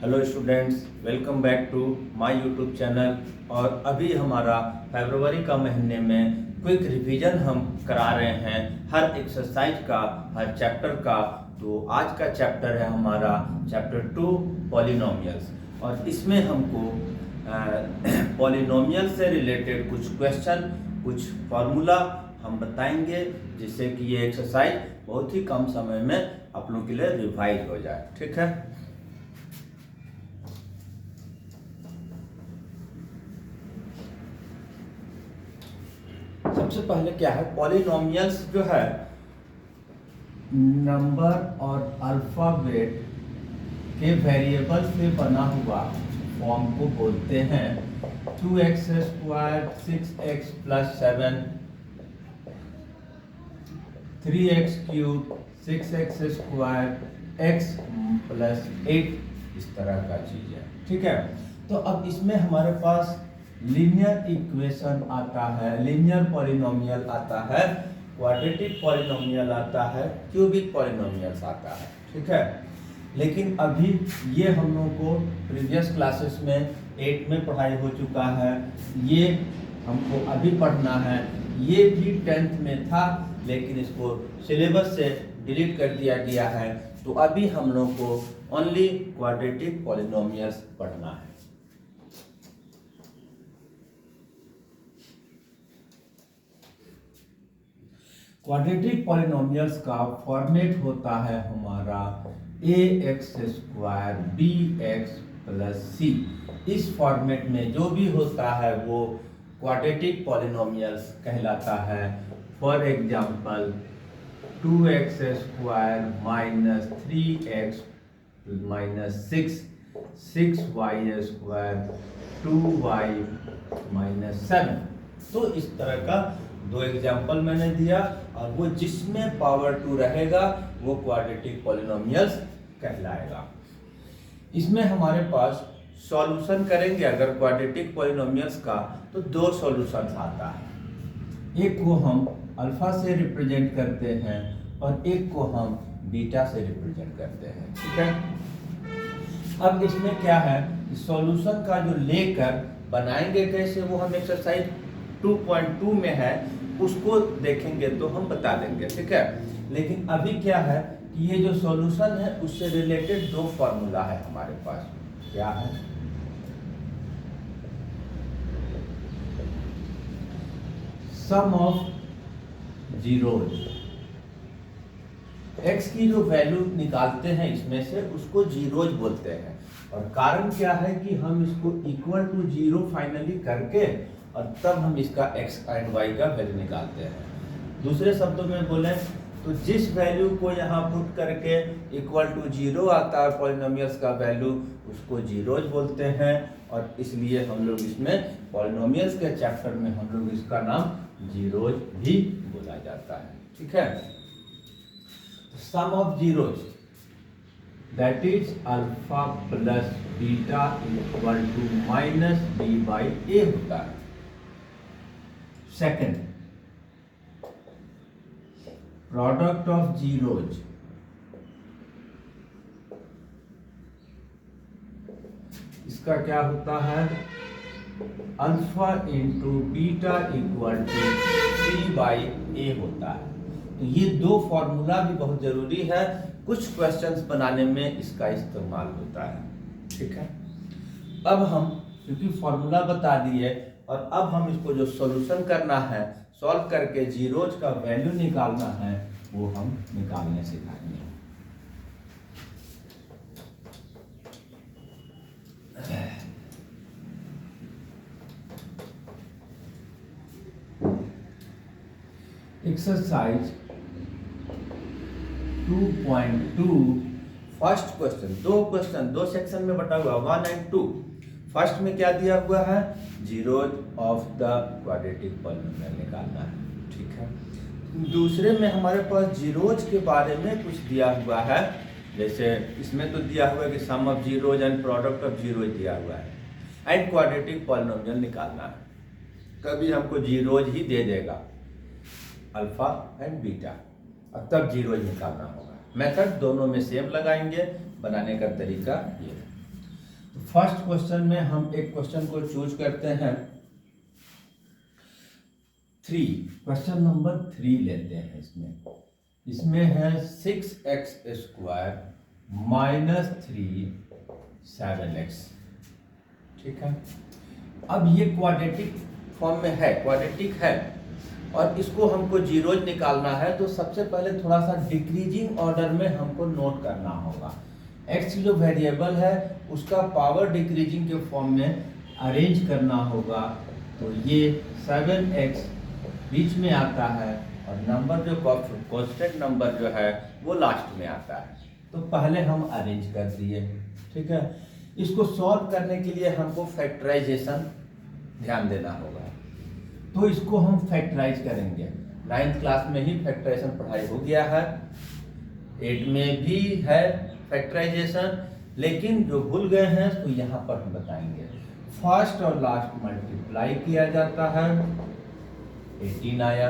Hello students, welcome back to my YouTube channel. और अभी हमारा फरवरी का महीने में क्विक रिवीजन हम करा रहे हैं हर एक्सरसाइज का, हर चैप्टर का। तो आज का चैप्टर है हमारा चैप्टर 2 पॉलिनोमियल्स। और इसमें हमको पॉलिनोमियल से रिलेटेड कुछ क्वेश्चन, कुछ फार्मूला हम बताएंगे, जिससे कि ये एक्सरसाइज बहुत ही कम समय में आप लोगों के लिए रिवाइज हो जाए। ठीक है। सबसे पहले क्या है, पॉलिनोमियल्स जो है नंबर और अल्फाबेट के वेरिएबल से बना हुआ फॉर्म को बोलते हैं 2x square 6x plus 7, 3x cube 6x square x plus 8, इस तरह का चीज है। ठीक है। तो अब इसमें हमारे पास लीनियर इक्वेशन आता है, लीनियर पॉलिनोमियल आता है, क्वाड्रेटिक पॉलिनोमियल आता है, क्यूबिक पॉलिनोमियल्स आता है। ठीक है। लेकिन अभी ये हम लोगों को प्रीवियस क्लासेस में 8 में पढ़ाई हो चुका है, ये हमको अभी पढ़ना है। ये भी 10th में था, लेकिन इसको सिलेबस से डिलीट कर दिया गया है। तो अभी हम लोग को ओनली क्वाड्रेटिक पॉलिनोमियल्स पढ़ना है। क्वाड्रेटिक पॉलिनोमियल्स का फॉर्मेट होता है हमारा ax square bx plus c। इस फॉर्मेट में जो भी होता है वो क्वाड्रेटिक पॉलिनोमियल्स कहलाता है। For example 2x square minus 3x minus 6y square 2y minus 7। तो इस तरह का दो एग्जाम्पल मैंने दिया, और वो जिसमें पावर 2 रहेगा वो क्वाड्रेटिक पॉलिनोमियल्स कहलाएगा। इसमें हमारे पास सॉल्यूशन करेंगे अगर क्वाड्रेटिक पॉलिनोमियल्स का, तो दो सॉल्यूशन आता है। एक को हम अल्फा से रिप्रेजेंट करते हैं और एक को हम बीटा से रिप्रेजेंट करते हैं। ठीक है। अब इसमें क्या है, सॉल्यूशन का जो लेकर बनाएंगे कैसे, वो हम एक्सरसाइज 2.2 में है, उसको देखेंगे तो हम बता देंगे। ठीक है। लेकिन अभी क्या है कि ये जो सॉल्यूशन है उससे रिलेटेड दो फार्मूला है हमारे पास। क्या है, सम ऑफ जीरोज। x की जो वैल्यू निकालते हैं इसमें से, उसको जीरोज बोलते हैं। और कारण क्या है कि हम इसको इक्वल टू जीरो फाइनली करके और तब हम इसका x एंड y का वैल्यू निकालते हैं। दूसरे शब्दों में बोले तो जिस वैल्यू को यहाँ पुट करके इक्वल टू जीरो आता है पॉलिनोमियल्स का वैल्यू, उसको जीरोज बोलते हैं। और इसलिए हम लोग इसमें पॉलिनोमियल्स के चैप्टर में हम लोग इसका नाम जीरोज भी बोला जाता है। ठीक है। Sum of zeros that is alpha plus beta equal to minus b by a होता है। सेकंड, प्रोडक्ट ऑफ जीरोज इसका क्या होता है, alpha into beta equal to c by a होता है। तो ये दो फॉर्मूला भी बहुत जरूरी है, कुछ क्वेश्चंस बनाने में इसका इस्तेमाल होता है। ठीक है। अब हम क्योंकि फॉर्मूला बता दिए, और अब हम इसको जो सॉल्यूशन करना है, सॉल्व करके जीरोज का वैल्यू निकालना है, वो हम निकालने सिखाएंगे। एक्सरसाइज 2.2 फर्स्ट क्वेश्चन, दो सेक्शन में बटा हुआ 1 और 2। फर्स्ट में क्या दिया हुआ है, zeros of the quadratic polynomial निकालना है। ठीक है। दूसरे में हमारे पास जीरोज के बारे में कुछ दिया हुआ है, जैसे इसमें तो दिया हुआ है कि sum of zeros and product of zeros दिया हुआ है, एंड क्वाड्रेटिक पॉलिनोमियल निकालना है। कभी हमको जीरोज ही दे देगा, अल्फा एंड बीटा, और तब जीरोज निकालना होगा। मेथड दोनों में सेम लगाएंगे, बनाने का तरीका ये है। तो फर्स्ट क्वेश्चन में हम एक क्वेश्चन को चूज करते हैं 3, क्वेश्चन नंबर 3 लेते हैं। इसमें है 6x² माइनस 3 7x। ठीक है, अब ये क्वाड्रेटिक फॉर्म में है, क्वाड्रेटिक है और इसको हमको जीरोज निकालना है। तो सबसे पहले थोड़ा सा डिक्रीजिंग ऑर्डर में हमको नोट करना होगा। x जो वेरिएबल है उसका पावर डिक्रीजिंग के फॉर्म में अरेंज करना होगा। तो ये 7x बीच में आता है और नंबर जो कांस्टेंट नंबर जो है वो लास्ट में आता है। तो पहले हम अरेंज कर दिए। ठीक है, इसको सॉल्व करने के लिए हमको फैक्टराइजेशन ध्यान देना होगा। तो इसको हम फैक्टराइज करेंगे। 9th क्लास में ही फैक्टराइजेशन पढ़ाई हो गया है, 8 में भी है फैक्टराइजेशन, लेकिन जो भूल गए हैं तो यहाँ पर हम बताएंगे। फर्स्ट और लास्ट मल्टीप्लाई किया जाता है, 18 आया।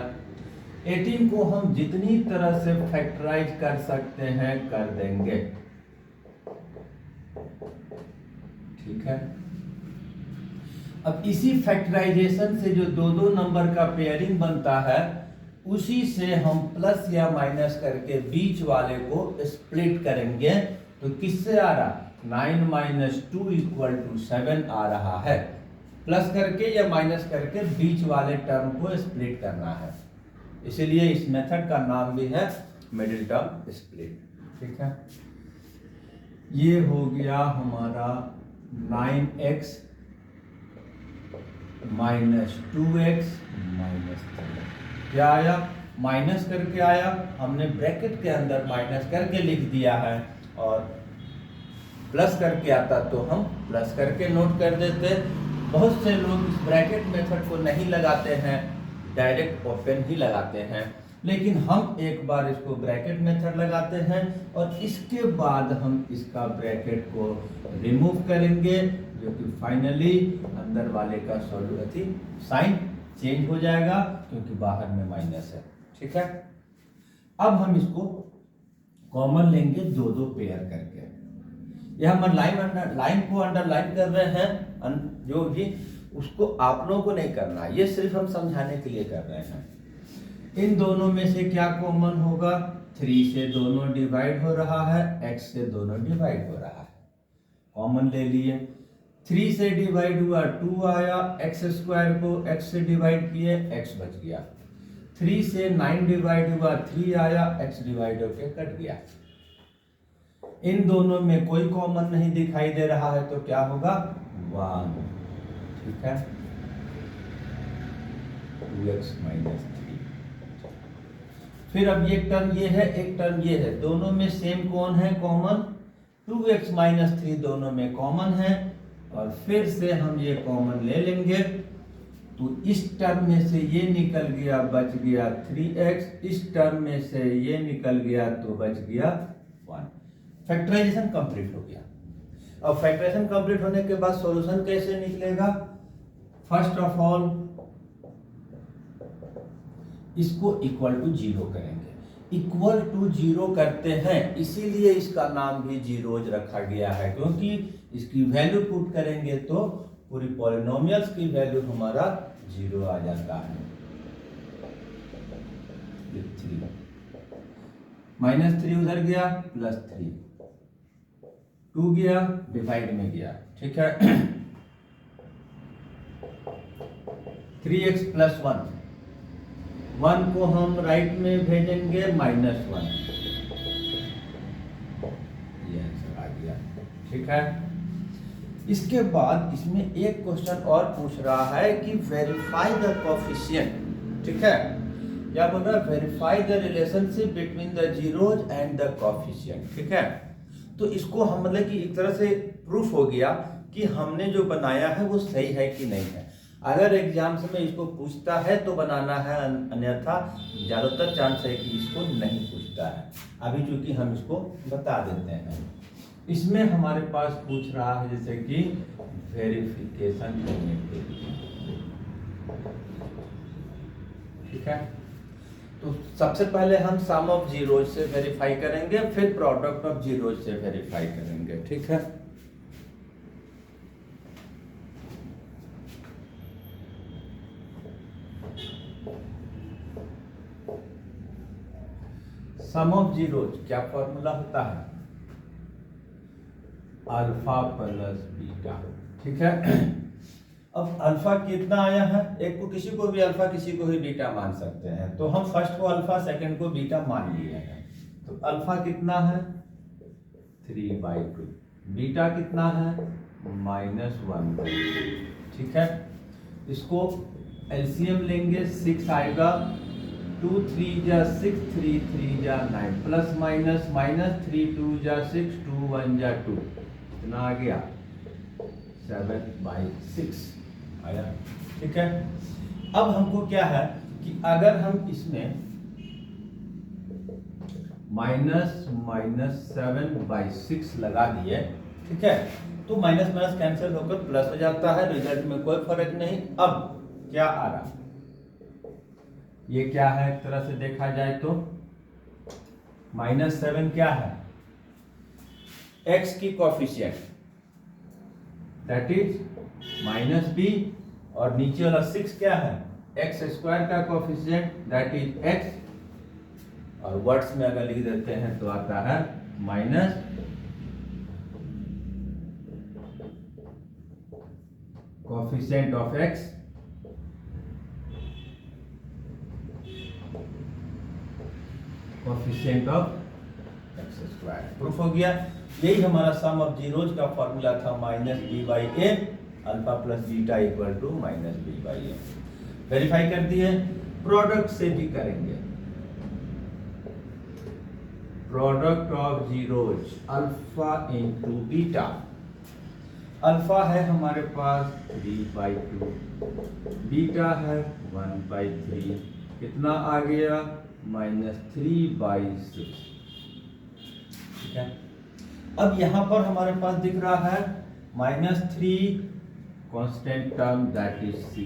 18 को हम जितनी तरह से फैक्टराइज कर सकते हैं कर देंगे। ठीक है, अब इसी फैक्टराइजेशन से जो दो नंबर का पेयरिंग बनता है उसी से हम प्लस या माइनस करके बीच वाले को स्प्लिट करेंगे। तो किससे आ रहा, 9 माइनस 2 इक्वल टू 7 आ रहा है। प्लस करके या माइनस करके बीच वाले टर्म को स्प्लिट करना है, इसीलिए इस मेथड का नाम भी है मिडिल टर्म स्प्लिट। ठीक है, ये हो गया हमारा 9x माइनस 2x माइनस 3। क्या आया, माइनस करके आया, हमने ब्रैकेट के अंदर माइनस करके लिख दिया है, और प्लस करके आता तो हम प्लस करके नोट कर देते। बहुत से लोग इस ब्रैकेट मेथड को नहीं लगाते हैं, डायरेक्ट ओपन ही लगाते हैं, लेकिन हम एक बार इसको ब्रैकेट मेथड लगाते हैं और इसके बाद हम इसका ब्रैकेट को रिमूव करेंगे, जो कि फाइनली अंदर वाले का साइन चेंज हो जाएगा क्योंकि बाहर में माइनस है। ठीक है, अब हम इसको कॉमन लेंगे दो पेयर करके। यह हम लाइन को अंडरलाइन कर रहे हैं, जो भी उसको आप लोगों को नहीं करना, ये सिर्फ हम समझाने के लिए कर रहे हैं। इन दोनों में से क्या कॉमन होगा, 3 से दोनों डिवाइड हो रहा है, x से दोनों डिवाइड हो रहा है, कॉमन ले लिए। 3 से डिवाइड हुआ 2 आया, x² को x से डिवाइड किए, x बच गया। 3 से 9 डिवाइड हुआ 3 आया, x डिवाइड होके कट गया। इन दोनों में कोई कॉमन नहीं दिखाई दे रहा है तो क्या होगा, 1। ठीक है, 2x माइनस 3। फिर अब ये टर्म ये है, एक टर्म ये है, दोनों में सेम कौन है, कॉमन 2x माइनस 3 दोनों में कॉमन है, और फिर से हम ये कॉमन ले लेंगे। तो इस टर्म में से ये निकल गया, बच गया 3x, इस टर्म में से ये निकल गया तो बच गया 1। फैक्टराइजेशन कंप्लीट हो गया। अब फैक्टराइजेशन कंप्लीट होने के बाद सॉल्यूशन कैसे निकलेगा, फर्स्ट ऑफ ऑल इसको इक्वल टू 0 करेंगे। इक्वल टू 0 करते हैं, इसीलिए इसका नाम भी जीरोज रखा गया है, क्योंकि इसकी वैल्यू पुट करेंगे तो पूरी पॉलिनोमियल्स की वैल्यू हमारा 0 आ जाता है। 3 माइनस 3 उधर गया, प्लस 3, 2 गया डिवाइड में गया। ठीक है, 3x प्लस 1 को हम राइट में भेजेंगे, -1, ये आंसर आ गया। ठीक है, इसके बाद इसमें एक क्वेश्चन और पूछ रहा है कि वेरीफाई द कोफिशिएंट। ठीक है, क्या बोल रहा है, verify the relationship between the zeros and the coefficient. ठीक है, तो इसको हम मतलब कि एक तरह से प्रूफ हो गया कि हमने जो बनाया है वो सही है कि नहीं है। अगर एग्जाम्स में इसको पूछता है तो बनाना है, अन्यथा ज़्यादातर चांस है कि इसको नहीं पूछता है। अभी चूंकि हम इसको बता देते हैं, इसमें हमारे पास पूछ रहा है जैसे कि वेरिफिकेशन करने के लिए। ठीक है, तो सबसे पहले हम सम ऑफ जीरोज से वेरीफाई करेंगे, फिर प्रोडक्ट ऑफ जीरोज से वेरीफाई करेंगे। ठीक है, सम ऑफ जीरोज क्या फॉर्मूला होता है, अल्फा प्लस बीटा, ठीक है। अब अल्फा कितना आया है, एक को किसी को भी अल्फा किसी को भी बीटा मान सकते हैं, तो हम फर्स्ट को अल्फा सेकंड को बीटा मान लिए हैं। तो अल्फा कितना है 3/2, बीटा कितना है -1/2, ठीक है। इसको एलसीएम लेंगे, 6 आएगा, 2 3 जा 6, 3 3 जा 9, प्लस माइनस -3 2 जा 6, 2 1 जा 2, कितना आ गया 7/6 आया, ठीक है। अब हमको क्या है कि अगर हम इसमें -7/6 लगा दिए, ठीक है, तो माइनस माइनस कैंसिल होकर प्लस हो जाता है, रिजल्ट में कोई फर्क नहीं। अब क्या आ रहा, ये क्या है, एक तरह से देखा जाए तो -7 क्या है x की कोफिशिएंट, दैट इज -b, और नीचे वाला 6 क्या है x² का कोफिशिएंट, दैट इज x, और वर्ड्स में अगर लिख देते हैं तो आता है minus coefficient of x coefficient of x²। Proof हो गया। यही हमारा सम ऑफ जीरोज का फॉर्मूला था, -b/a, alpha plus beta equal to -b/a। Verify कर दिए। प्रोडक्ट से भी करेंगे, product of zeros alpha into beta, alpha है हमारे पास 3/2, बीटा है 1/3, कितना आ गया -3/6, ठीक है। अब यहां पर हमारे पास दिख रहा है -3 constant term, that is c,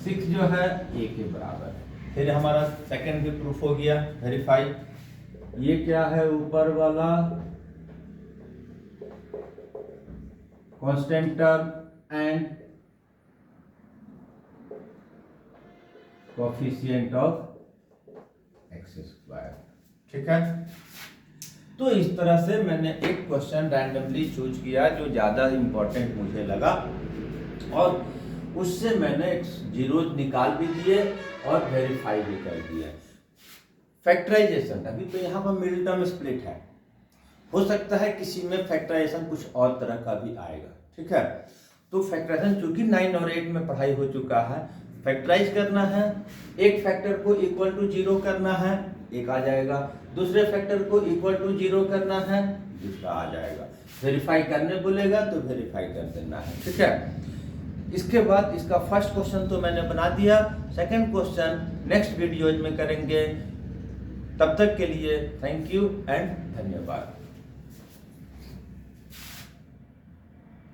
6 जो है a के बराबर है। फिर हमारा सेकंड भी प्रूफ हो गया, वेरीफाई। ये क्या है ऊपर वाला constant term and coefficient of x², ठीक है। तो इस तरह से मैंने एक क्वेश्चन रैंडमली चूज किया जो ज्यादा इंपॉर्टेंट मुझे लगा, और उससे मैंने जीरोज निकाल भी दिए और वेरीफाई भी कर दिया। फैक्टराइजेशन, अभी तो यहाँ पर मिडिल टर्म स्प्लिट है, हो सकता है किसी में फैक्टराइजेशन कुछ और तरह का भी आएगा, ठीक है। तो फैक्टराइजेशन चूंकि 9 और 8 में पढ़ाई हो चुका है, फैक्टराइज करना है, एक फैक्टर को इक्वल टू 0 करना है, एक आ जाएगा, दूसरे फैक्टर को इक्वल टू 0 करना है, दूसरा आ जाएगा। वेरीफाई करने बोलेगा तो वेरीफाई कर देना है, ठीक है। इसके बाद इसका फर्स्ट क्वेश्चन तो मैंने बना दिया, सेकंड क्वेश्चन नेक्स्ट वीडियोज में करेंगे। तब तक के लिए थैंक यू एंड धन्यवाद।